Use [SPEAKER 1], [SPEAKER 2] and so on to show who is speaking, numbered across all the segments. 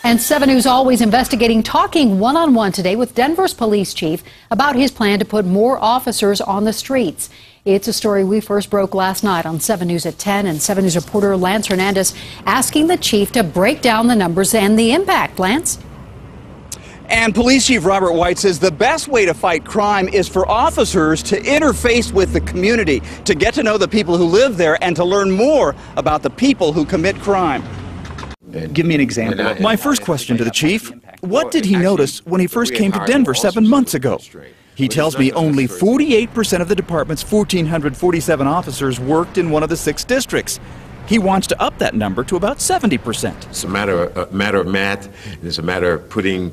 [SPEAKER 1] And 7 News Always Investigating talking one-on-one today with Denver's police chief about his plan to put more officers on the streets. It's a story we first broke last night on 7 News at 10, and 7 News reporter Lance Hernandez asking the chief to break down the numbers and the impact. Lance?
[SPEAKER 2] And Police Chief Robert White says the best way to fight crime is for officers to interface with the community, to get to know the people who live there and to learn more about the people who commit crime. Give me an example.
[SPEAKER 3] My first question to the chief, what did he notice when he first came to Denver 7 months ago? He tells me only 48% of the department's 1,447 officers worked in one of the 6 districts. He wants to up that number to about 70%.
[SPEAKER 4] It's a matter of math. It's a matter of putting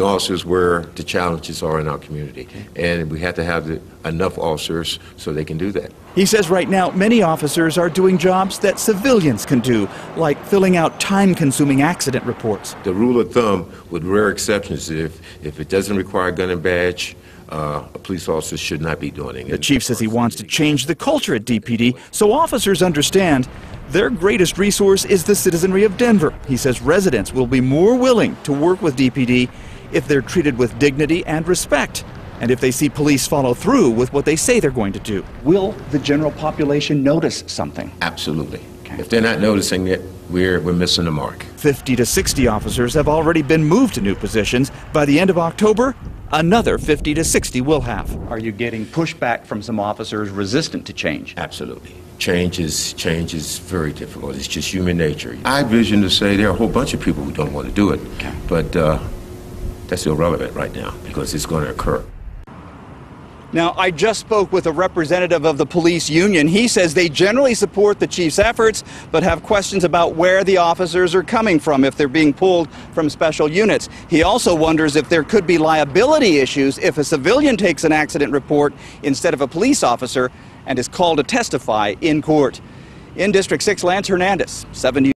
[SPEAKER 4] officers where the challenges are in our community. And we have to have enough officers so they can do that.
[SPEAKER 3] He says right now many officers are doing jobs that civilians can do, like filling out time-consuming accident reports.
[SPEAKER 4] The rule of thumb, with rare exceptions, if it doesn't require a gun and badge, a police officer should not be doing it.
[SPEAKER 3] The chief says he wants to change the culture at DPD so officers understand their greatest resource is the citizenry of Denver. He says residents will be more willing to work with DPD if they're treated with dignity and respect, and if they see police follow through with what they say they're going to do.
[SPEAKER 2] Will the general population notice something?
[SPEAKER 4] Absolutely. Okay. If they're not noticing it, we're missing the mark.
[SPEAKER 3] 50 to 60 officers have already been moved to new positions. By the end of October, another 50 to 60 will have.
[SPEAKER 2] Are you getting pushback from some officers resistant to change?
[SPEAKER 4] Absolutely. Change is very difficult. It's just human nature. I vision to say there are a whole bunch of people who don't want to do it, but that's irrelevant right now because it's going to occur.
[SPEAKER 2] Now, I just spoke with a representative of the police union. He says they generally support the chief's efforts, but have questions about where the officers are coming from if they're being pulled from special units. He also wonders if there could be liability issues if a civilian takes an accident report instead of a police officer and is called to testify in court. In District 6, Lance Hernandez, 7 News.